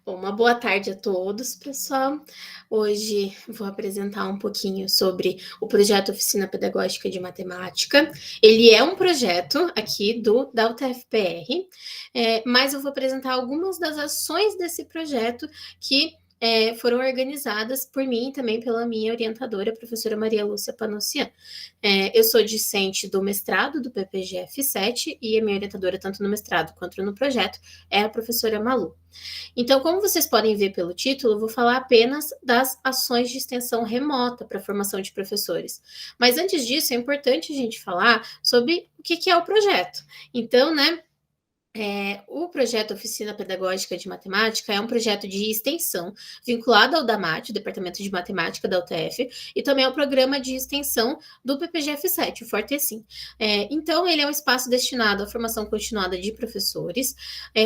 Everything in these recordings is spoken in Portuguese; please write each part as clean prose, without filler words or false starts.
Bom, uma boa tarde a todos, pessoal. Hoje vou apresentar um pouquinho sobre o projeto Oficina Pedagógica de Matemática. Ele é um projeto aqui da UTFPR, mas eu vou apresentar algumas das ações desse projeto que foram organizadas por mim e também pela minha orientadora, a professora Maria Lúcia Panossian. Eu sou discente do mestrado do PPGF7 e a minha orientadora, tanto no mestrado quanto no projeto, é a professora Malu. Então, como vocês podem ver pelo título, eu vou falar apenas das ações de extensão remota para a formação de professores. Mas antes disso, é importante a gente falar sobre o que é o projeto. Então, o projeto Oficina Pedagógica de Matemática é um projeto de extensão vinculado ao DAMAT, o Departamento de Matemática da UTF, e também ao programa de extensão do PPGF7, o Fortecim. Então, ele é um espaço destinado à formação continuada de professores,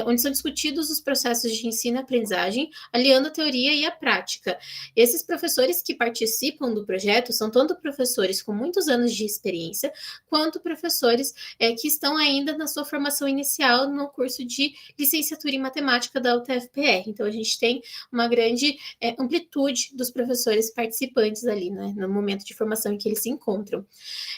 onde são discutidos os processos de ensino e aprendizagem, aliando a teoria e a prática. Esses professores que participam do projeto são tanto professores com muitos anos de experiência, quanto professores que estão ainda na sua formação inicial no curso de licenciatura em matemática da UTFPR. Então, a gente tem uma grande amplitude dos professores participantes ali, né, no momento de formação em que eles se encontram.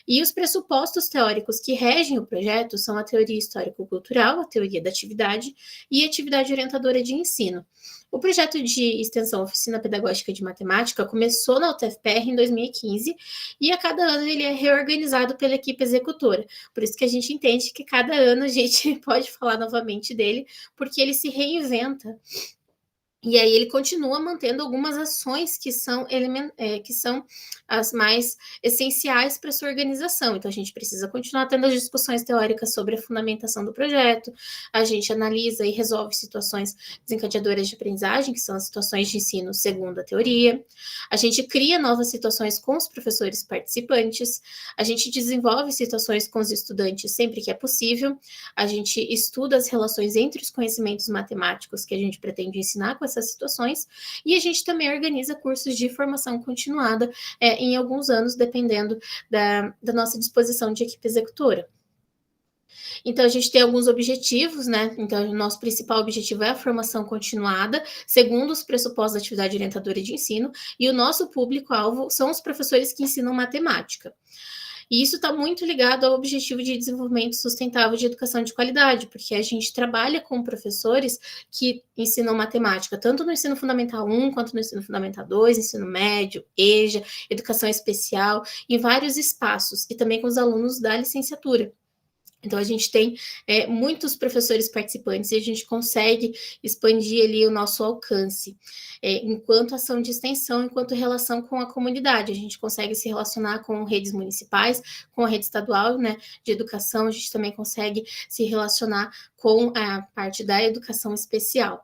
E os pressupostos teóricos que regem o projeto são a teoria histórico-cultural, a teoria da atividade e a atividade orientadora de ensino. O projeto de extensão Oficina Pedagógica de Matemática começou na UTFPR em 2015 e a cada ano ele é reorganizado pela equipe executora. Por isso que a gente entende que cada ano a gente pode falar novamente dele, porque ele se reinventa. E aí ele continua mantendo algumas ações que são as mais essenciais para sua organização. Então, a gente precisa continuar tendo as discussões teóricas sobre a fundamentação do projeto, a gente analisa e resolve situações desencadeadoras de aprendizagem, que são as situações de ensino segundo a teoria, a gente cria novas situações com os professores participantes, a gente desenvolve situações com os estudantes sempre que é possível, a gente estuda as relações entre os conhecimentos matemáticos que a gente pretende ensinar com essas situações, e a gente também organiza cursos de formação continuada em alguns anos, dependendo da nossa disposição de equipe executora. Então, a gente tem alguns objetivos, né? Então, o nosso principal objetivo é a formação continuada, segundo os pressupostos da atividade orientadora de ensino, e o nosso público-alvo são os professores que ensinam matemática. E isso está muito ligado ao objetivo de desenvolvimento sustentável de educação de qualidade, porque a gente trabalha com professores que ensinam matemática, tanto no ensino fundamental 1, quanto no ensino fundamental 2, ensino médio, EJA, educação especial, em vários espaços, e também com os alunos da licenciatura. Então, a gente tem muitos professores participantes e a gente consegue expandir ali o nosso alcance, enquanto ação de extensão, enquanto relação com a comunidade. A gente consegue se relacionar com redes municipais, com a rede estadual, né, de educação, a gente também consegue se relacionar com a parte da educação especial.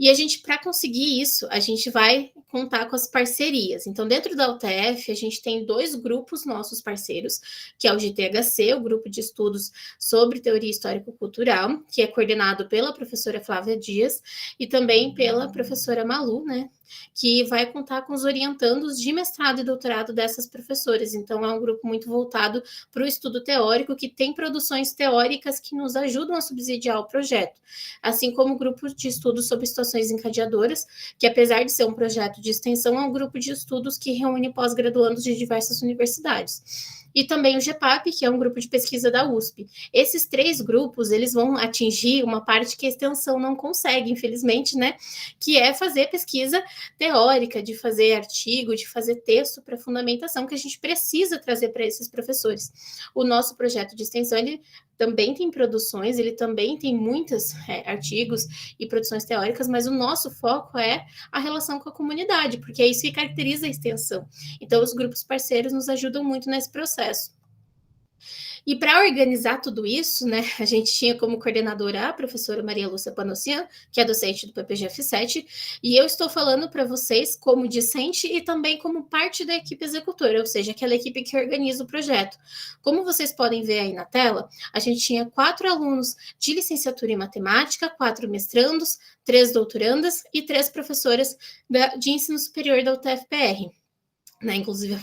E a gente, para conseguir isso, a gente vai contar com as parcerias. Então, dentro da UTF, a gente tem 2 grupos nossos parceiros, que é o GTHC, o Grupo de Estudos sobre Teoria Histórico-Cultural, que é coordenado pela professora Flávia Dias e também pela professora Malu, né, que vai contar com os orientandos de mestrado e doutorado dessas professoras. Então, é um grupo muito voltado para o estudo teórico, que tem produções teóricas que nos ajudam a subsidiar o projeto, assim como o grupo de estudos sobre situações encadeadoras, que apesar de ser um projeto de extensão, é um grupo de estudos que reúne pós-graduandos de diversas universidades. E também o GEPAP, que é um grupo de pesquisa da USP. Esses 3 grupos, eles vão atingir uma parte que a extensão não consegue, infelizmente, né? Que é fazer pesquisa teórica, de fazer artigo, de fazer texto para fundamentação, que a gente precisa trazer para esses professores. O nosso projeto de extensão, ele também tem produções, ele também tem muitos artigos e produções teóricas, mas o nosso foco é a relação com a comunidade, porque é isso que caracteriza a extensão. Então, os grupos parceiros nos ajudam muito nesse processo. E para organizar tudo isso, né, a gente tinha como coordenadora a professora Maria Lúcia Panossian, que é docente do PPGF7, e eu estou falando para vocês como discente e também como parte da equipe executora, ou seja, aquela equipe que organiza o projeto. Como vocês podem ver aí na tela, a gente tinha 4 alunos de licenciatura em matemática, 4 mestrandos, 3 doutorandas e 3 professoras de ensino superior da UTFPR. né? Inclusive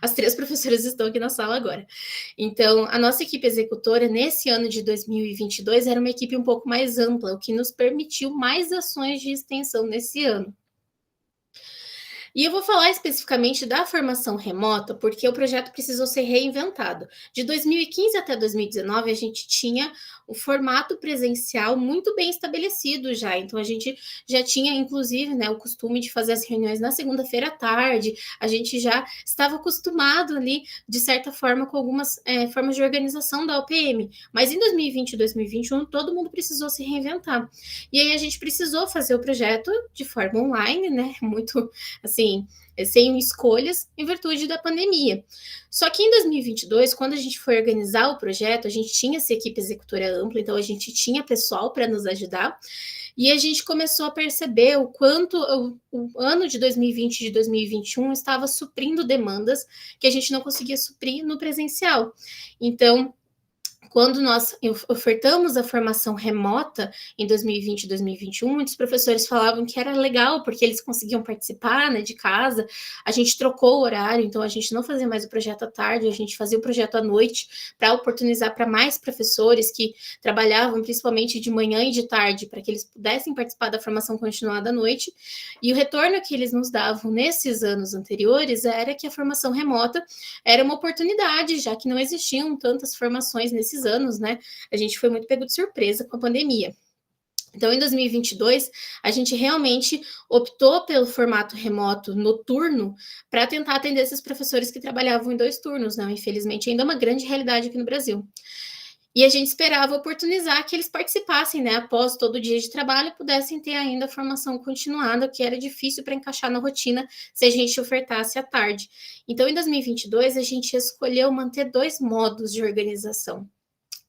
as 3 professoras estão aqui na sala agora. Então, a nossa equipe executora, nesse ano de 2022, era uma equipe um pouco mais ampla, o que nos permitiu mais ações de extensão nesse ano. E eu vou falar especificamente da formação remota, porque o projeto precisou ser reinventado. De 2015 até 2019, a gente tinha o formato presencial muito bem estabelecido já. Então, a gente já tinha, inclusive, né, o costume de fazer as reuniões na segunda-feira à tarde. A gente já estava acostumado ali, de certa forma, com algumas formas de organização da OPM. Mas em 2020 e 2021, todo mundo precisou se reinventar. E aí a gente precisou fazer o projeto de forma online, né? Muito assim, sem escolhas, em virtude da pandemia. Só que em 2022, quando a gente foi organizar o projeto, a gente tinha essa equipe executora ampla, então a gente tinha pessoal para nos ajudar, e a gente começou a perceber o quanto o ano de 2020 e de 2021 estava suprindo demandas que a gente não conseguia suprir no presencial. Então, quando nós ofertamos a formação remota em 2020 e 2021, muitos professores falavam que era legal, porque eles conseguiam participar, né, de casa. A gente trocou o horário, então a gente não fazia mais o projeto à tarde, a gente fazia o projeto à noite, para oportunizar para mais professores que trabalhavam principalmente de manhã e de tarde, para que eles pudessem participar da formação continuada à noite. E o retorno que eles nos davam nesses anos anteriores era que a formação remota era uma oportunidade, já que não existiam tantas formações nesses anos, né? A gente foi muito pego de surpresa com a pandemia. Então, em 2022, a gente realmente optou pelo formato remoto noturno para tentar atender esses professores que trabalhavam em 2 turnos, né? Infelizmente, ainda é uma grande realidade aqui no Brasil. E a gente esperava oportunizar que eles participassem, né, após todo o dia de trabalho, pudessem ter ainda a formação continuada, que era difícil para encaixar na rotina se a gente ofertasse à tarde. Então, em 2022, a gente escolheu manter 2 modos de organização,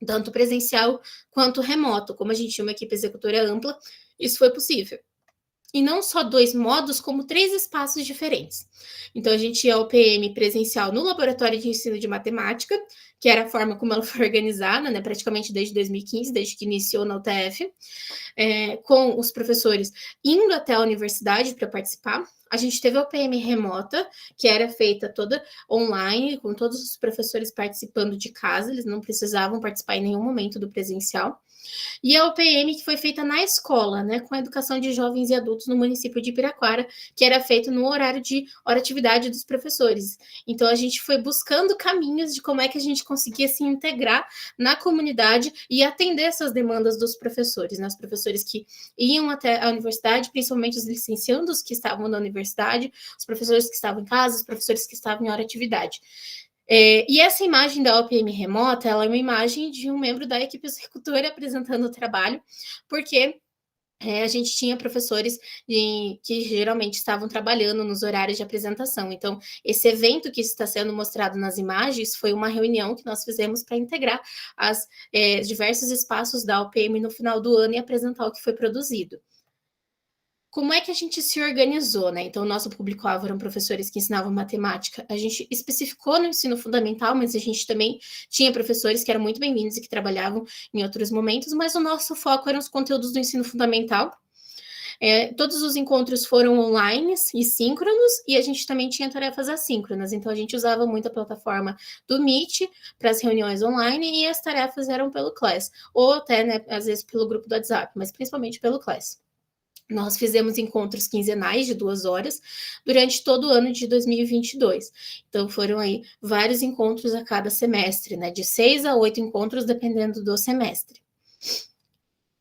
tanto presencial quanto remoto. Como a gente tinha uma equipe executora ampla, isso foi possível. E não só 2 modos, como 3 espaços diferentes. Então, a gente tinha a OPM presencial no Laboratório de Ensino de Matemática, que era a forma como ela foi organizada, né, praticamente desde 2015, desde que iniciou na UTF, com os professores indo até a universidade para participar. A gente teve a OPM remota, que era feita toda online, com todos os professores participando de casa, eles não precisavam participar em nenhum momento do presencial. E a UPM, que foi feita na escola, né, com a educação de jovens e adultos no município de Ibiraquara, que era feito no horário de hora-atividade dos professores. Então, a gente foi buscando caminhos de como é que a gente conseguia se integrar na comunidade e atender essas demandas dos professores, né, os professores que iam até a universidade, principalmente os licenciandos que estavam na universidade, os professores que estavam em casa, os professores que estavam em hora-atividade. E essa imagem da OPM remota, ela é uma imagem de um membro da equipe executora apresentando o trabalho, porque a gente tinha professores que geralmente estavam trabalhando nos horários de apresentação. Então, esse evento que está sendo mostrado nas imagens foi uma reunião que nós fizemos para integrar os diversos espaços da OPM no final do ano e apresentar o que foi produzido. Como é que a gente se organizou, né? Então, o nosso público-alvo eram professores que ensinavam matemática. A gente especificou no ensino fundamental, mas a gente também tinha professores que eram muito bem-vindos e que trabalhavam em outros momentos, mas o nosso foco eram os conteúdos do ensino fundamental. Todos os encontros foram online e síncronos, e a gente também tinha tarefas assíncronas. Então, a gente usava muito a plataforma do Meet para as reuniões online e as tarefas eram pelo Class, ou até, né, às vezes, pelo grupo do WhatsApp, mas principalmente pelo Class. Nós fizemos encontros quinzenais de 2 horas durante todo o ano de 2022. Então, foram aí vários encontros a cada semestre, né? De 6 a 8 encontros, dependendo do semestre.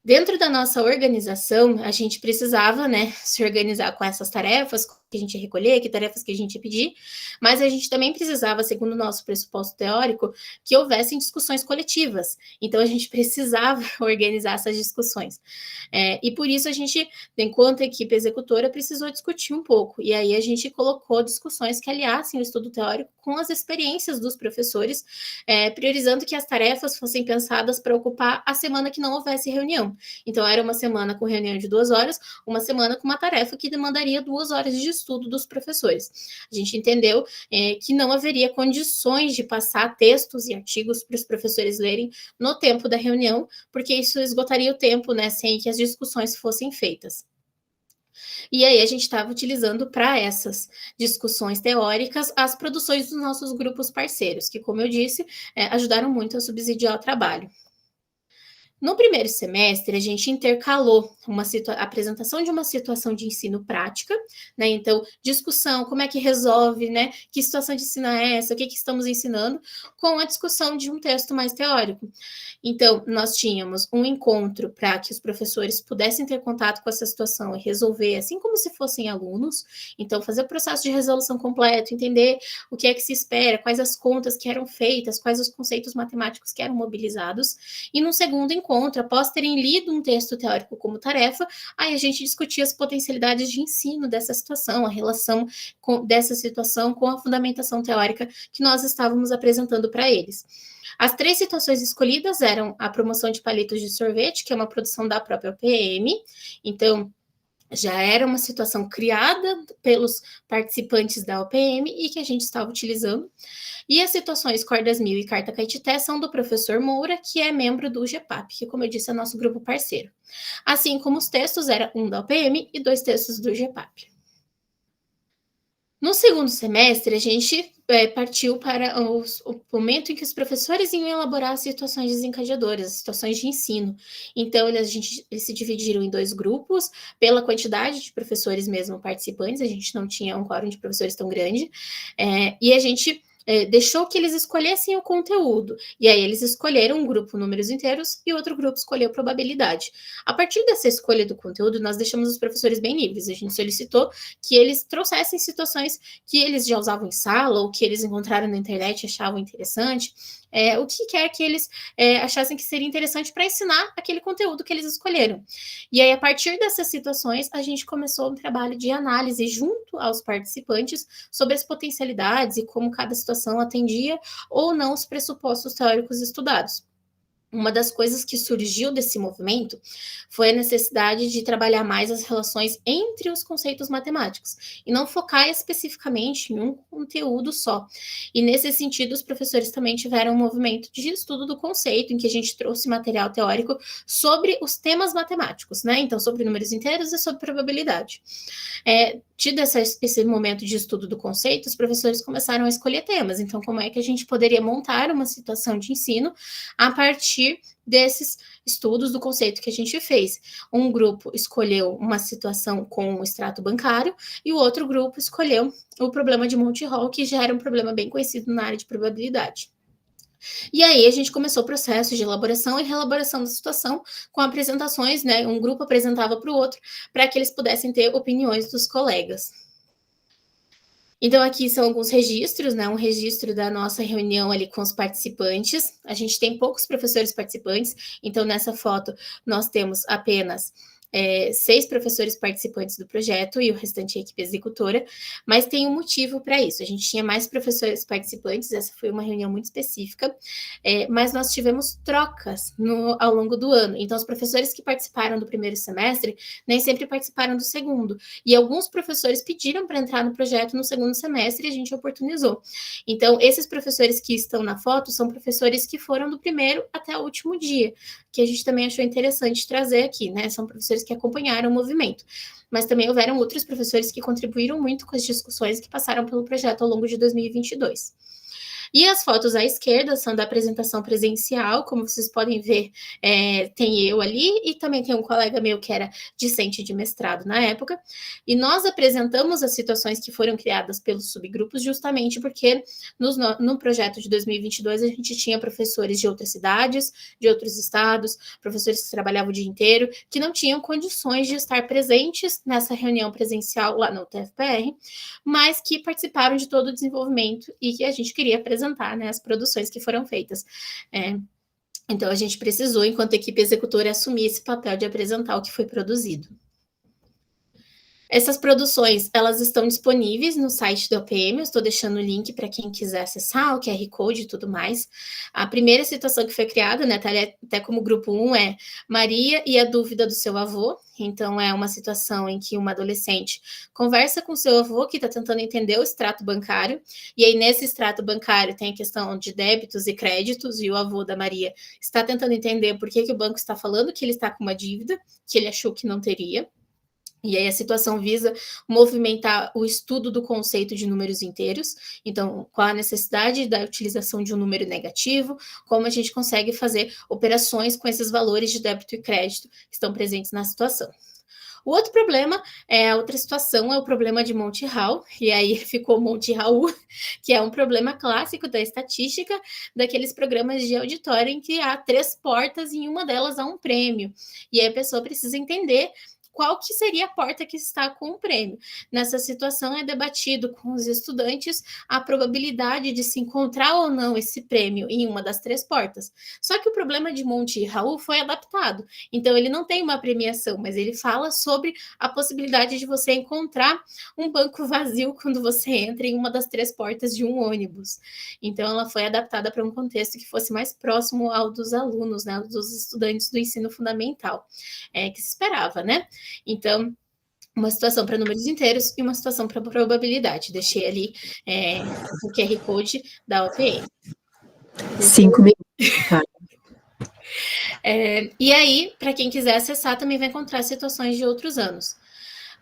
Dentro da nossa organização, a gente precisava, né, se organizar com essas tarefas que a gente ia recolher, que tarefas que a gente ia pedir, mas a gente também precisava, segundo o nosso pressuposto teórico, que houvessem discussões coletivas. Então, a gente precisava organizar essas discussões. E por isso a gente, enquanto equipe executora, precisou discutir um pouco. E aí a gente colocou discussões que aliassem o estudo teórico com as experiências dos professores, priorizando que as tarefas fossem pensadas para ocupar a semana que não houvesse reunião. Então, era uma semana com reunião de 2 horas, uma semana com uma tarefa que demandaria 2 horas de estudo dos professores. A gente entendeu que não haveria condições de passar textos e artigos para os professores lerem no tempo da reunião, porque isso esgotaria o tempo, né, sem que as discussões fossem feitas. E aí a gente estava utilizando para essas discussões teóricas as produções dos nossos grupos parceiros, que, como eu disse, ajudaram muito a subsidiar o trabalho. No primeiro semestre, a gente intercalou a apresentação de uma situação de ensino prática, né? Então, discussão, como é que resolve, né? Que situação de ensino é essa? O que estamos ensinando? Com a discussão de um texto mais teórico. Então, nós tínhamos um encontro para que os professores pudessem ter contato com essa situação e resolver, assim como se fossem alunos. Então, fazer o processo de resolução completo, entender o que é que se espera, quais as contas que eram feitas, quais os conceitos matemáticos que eram mobilizados. E no segundo encontro, após terem lido um texto teórico como tarefa, aí a gente discutia as potencialidades de ensino dessa situação, a relação dessa situação com a fundamentação teórica que nós estávamos apresentando para eles. As 3 situações escolhidas eram a promoção de palitos de sorvete, que é uma produção da própria UPM, então já era uma situação criada pelos participantes da UPM e que a gente estava utilizando. E as situações Cordas Mil e Carta Caetité são do professor Moura, que é membro do GEPAP, que, como eu disse, é nosso grupo parceiro. Assim como os textos, era um da UPM e 2 textos do GEPAP. No segundo semestre, a gente partiu para o momento em que os professores iam elaborar as situações desencadeadoras, as situações de ensino. Então, eles se dividiram em 2 grupos, pela quantidade de professores mesmo participantes, a gente não tinha um quórum de professores tão grande, e a gente deixou que eles escolhessem o conteúdo. E aí eles escolheram um grupo números inteiros e outro grupo escolheu probabilidade. A partir dessa escolha do conteúdo, nós deixamos os professores bem livres. A gente solicitou que eles trouxessem situações que eles já usavam em sala ou que eles encontraram na internet e achavam interessante. O que quer que eles achassem que seria interessante para ensinar aquele conteúdo que eles escolheram. E aí, a partir dessas situações, a gente começou um trabalho de análise junto aos participantes sobre as potencialidades e como cada situação atendia ou não os pressupostos teóricos estudados. Uma das coisas que surgiu desse movimento foi a necessidade de trabalhar mais as relações entre os conceitos matemáticos e não focar especificamente em um conteúdo só. E nesse sentido, os professores também tiveram um movimento de estudo do conceito, em que a gente trouxe material teórico sobre os temas matemáticos, né? Então, sobre números inteiros e sobre probabilidade. Tido esse momento de estudo do conceito, os professores começaram a escolher temas. Então, como é que a gente poderia montar uma situação de ensino a partir desses estudos do conceito que a gente fez? Um grupo escolheu uma situação com o extrato bancário e o outro grupo escolheu o problema de Monty Hall, que já era um problema bem conhecido na área de probabilidade. E aí a gente começou o processo de elaboração e reelaboração da situação com apresentações, né? Um grupo apresentava para o outro para que eles pudessem ter opiniões dos colegas. Então, aqui são alguns registros, né? Um registro da nossa reunião ali com os participantes. A gente tem poucos professores participantes, então nessa foto nós temos apenas 6 professores participantes do projeto e o restante é equipe executora, mas tem um motivo para isso. A gente tinha mais professores participantes, essa foi uma reunião muito específica, mas nós tivemos trocas ao longo do ano. Então, os professores que participaram do primeiro semestre nem sempre participaram do segundo, e alguns professores pediram para entrar no projeto no segundo semestre e a gente oportunizou. Então, esses professores que estão na foto são professores que foram do primeiro até o último dia, que a gente também achou interessante trazer aqui, né? São professores que acompanharam o movimento. Mas também houveram outros professores que contribuíram muito com as discussões que passaram pelo projeto ao longo de 2022. E as fotos à esquerda são da apresentação presencial, como vocês podem ver, tem eu ali e também tem um colega meu que era discente de mestrado na época, e nós apresentamos as situações que foram criadas pelos subgrupos justamente porque no projeto de 2022 a gente tinha professores de outras cidades, de outros estados, professores que trabalhavam o dia inteiro, que não tinham condições de estar presentes nessa reunião presencial lá no UTFPR, mas que participaram de todo o desenvolvimento e que a gente queria apresentar, né, as produções que foram feitas. Então, a gente precisou, enquanto equipe executora, assumir esse papel de apresentar o que foi produzido. Essas produções, elas estão disponíveis no site da UPM, eu estou deixando o link para quem quiser acessar, o QR Code e tudo mais. A primeira situação que foi criada, né, até como grupo 1, é Maria e a dúvida do seu avô. Então, é uma situação em que uma adolescente conversa com seu avô, que está tentando entender o extrato bancário, e aí nesse extrato bancário tem a questão de débitos e créditos, e o avô da Maria está tentando entender por que o banco está falando que ele está com uma dívida, que ele achou que não teria. E aí a situação visa movimentar o estudo do conceito de números inteiros. Então, qual a necessidade da utilização de um número negativo, como a gente consegue fazer operações com esses valores de débito e crédito que estão presentes na situação. O outro problema, a outra situação é o problema de Monty Hall, e aí ficou Monty Hall, que é um problema clássico da estatística, daqueles programas de auditório em que há 3 portas e em uma delas há um prêmio. E aí a pessoa precisa entender qual que seria a porta que está com o prêmio. Nessa situação é debatido com os estudantes a probabilidade de se encontrar ou não esse prêmio em uma das 3 portas. Só que o problema de Monty Hall foi adaptado. Então ele não tem uma premiação, mas ele fala sobre a possibilidade de você encontrar um banco vazio quando você entra em uma das 3 portas de um ônibus. Então ela foi adaptada para um contexto que fosse mais próximo ao dos alunos, né, dos estudantes do ensino fundamental, que se esperava, né? Então, uma situação para números inteiros e uma situação para probabilidade. Deixei ali o QR Code da OPM. 5 minutos, tá? E aí, para quem quiser acessar, também vai encontrar situações de outros anos.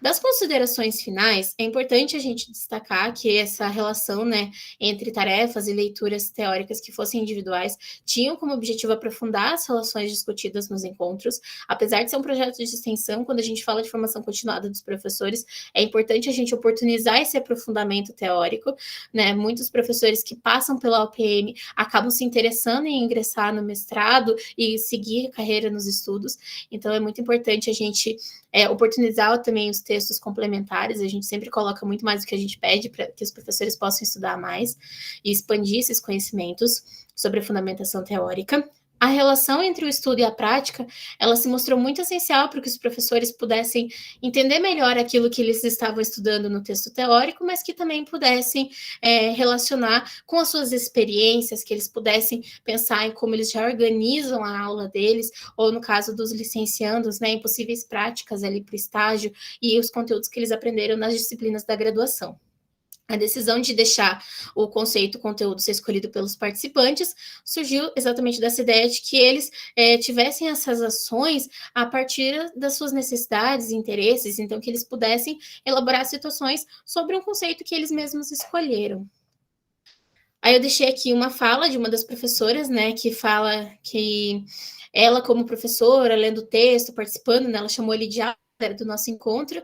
Das considerações finais, é importante a gente destacar que essa relação, né, entre tarefas e leituras teóricas que fossem individuais tinham como objetivo aprofundar as relações discutidas nos encontros. Apesar de ser um projeto de extensão, quando a gente fala de formação continuada dos professores, é importante a gente oportunizar esse aprofundamento teórico, né? Muitos professores que passam pela OPM acabam se interessando em ingressar no mestrado e seguir carreira nos estudos, então é muito importante a gente oportunizar também os textos complementares. A gente sempre coloca muito mais do que a gente pede para que os professores possam estudar mais e expandir esses conhecimentos sobre a fundamentação teórica. A relação entre o estudo e a prática, ela se mostrou muito essencial para que os professores pudessem entender melhor aquilo que eles estavam estudando no texto teórico, mas que também pudessem relacionar com as suas experiências, que eles pudessem pensar em como eles já organizam a aula deles, ou no caso dos licenciandos, né, em possíveis práticas ali para o estágio e os conteúdos que eles aprenderam nas disciplinas da graduação. A decisão de deixar o conteúdo ser escolhido pelos participantes surgiu exatamente dessa ideia de que eles tivessem essas ações a partir das suas necessidades e interesses, então que eles pudessem elaborar situações sobre um conceito que eles mesmos escolheram. Aí eu deixei aqui uma fala de uma das professoras, né, que fala que ela, como professora, lendo o texto, participando, né, ela chamou ele de do nosso encontro,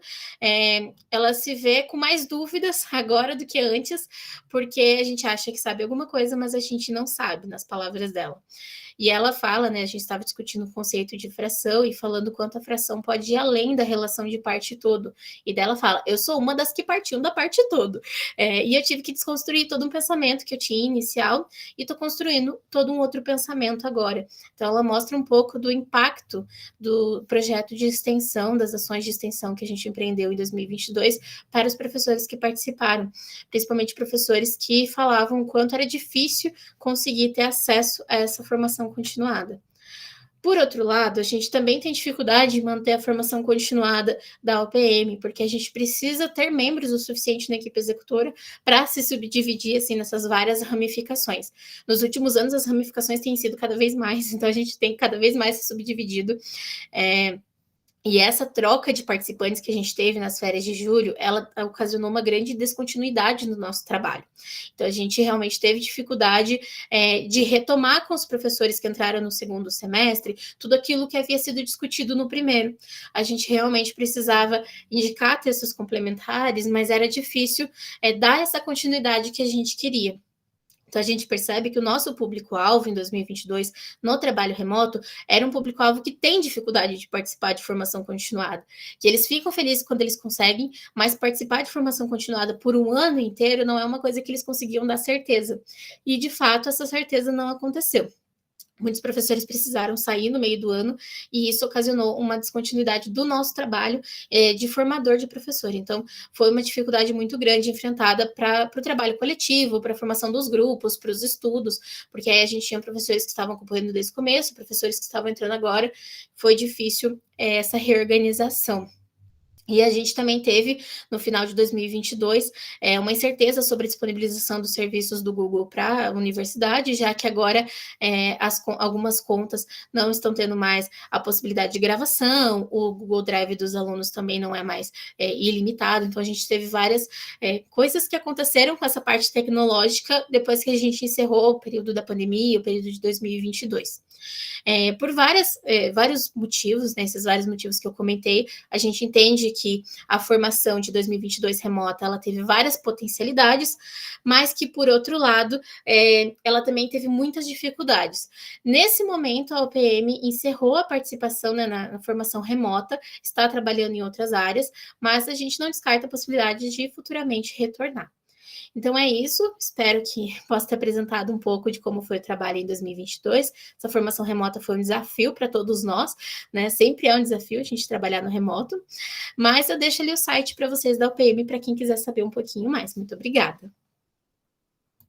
ela se vê com mais dúvidas agora do que antes, porque a gente acha que sabe alguma coisa, mas a gente não sabe, nas palavras dela. E ela fala, né, a gente estava discutindo o conceito de fração e falando quanto a fração pode ir além da relação de parte e todo. E dela fala, eu sou uma das que partiu da parte todo. E eu tive que desconstruir todo um pensamento que eu tinha inicial e estou construindo todo um outro pensamento agora. Então, ela mostra um pouco do impacto do projeto de extensão, das ações de extensão que a gente empreendeu em 2022 para os professores que participaram, principalmente professores que falavam o quanto era difícil conseguir ter acesso a essa formação continuada. Por outro lado, a gente também tem dificuldade em manter a formação continuada da OPM, porque a gente precisa ter membros o suficiente na equipe executora para se subdividir assim, nessas várias ramificações. Nos últimos anos, as ramificações têm sido cada vez mais, então a gente tem cada vez mais se subdividido. E essa troca de participantes que a gente teve nas férias de julho, ela ocasionou uma grande descontinuidade no nosso trabalho. Então, a gente realmente teve dificuldade de retomar com os professores que entraram no segundo semestre tudo aquilo que havia sido discutido no primeiro. A gente realmente precisava indicar textos complementares, mas era difícil dar essa continuidade que a gente queria. Então, a gente percebe que o nosso público-alvo em 2022, no trabalho remoto, era um público-alvo que tem dificuldade de participar de formação continuada. Que eles ficam felizes quando eles conseguem, mas participar de formação continuada por um ano inteiro não é uma coisa que eles conseguiam dar certeza. E, de fato, essa certeza não aconteceu. Muitos professores precisaram sair no meio do ano e isso ocasionou uma descontinuidade do nosso trabalho de formador de professor. Então, foi uma dificuldade muito grande enfrentada para o trabalho coletivo, para a formação dos grupos, para os estudos, porque aí a gente tinha professores que estavam acompanhando desde o começo, professores que estavam entrando agora. Foi difícil essa reorganização. E a gente também teve, no final de 2022, uma incerteza sobre a disponibilização dos serviços do Google para a universidade, já que agora algumas contas não estão tendo mais a possibilidade de gravação, o Google Drive dos alunos também não é mais ilimitado, então a gente teve várias coisas que aconteceram com essa parte tecnológica depois que a gente encerrou o período da pandemia, o período de 2022. Por vários motivos, né, esses vários motivos que eu comentei, a gente entende que a formação de 2022 remota, ela teve várias potencialidades, mas que, por outro lado, ela também teve muitas dificuldades. Nesse momento, a UPM encerrou a participação, né, na formação remota, está trabalhando em outras áreas, mas a gente não descarta a possibilidade de futuramente retornar. Então é isso, espero que possa ter apresentado um pouco de como foi o trabalho em 2022. Essa formação remota foi um desafio para todos nós, né? Sempre é um desafio a gente trabalhar no remoto, mas eu deixo ali o site para vocês da UPM para quem quiser saber um pouquinho mais. Muito obrigada.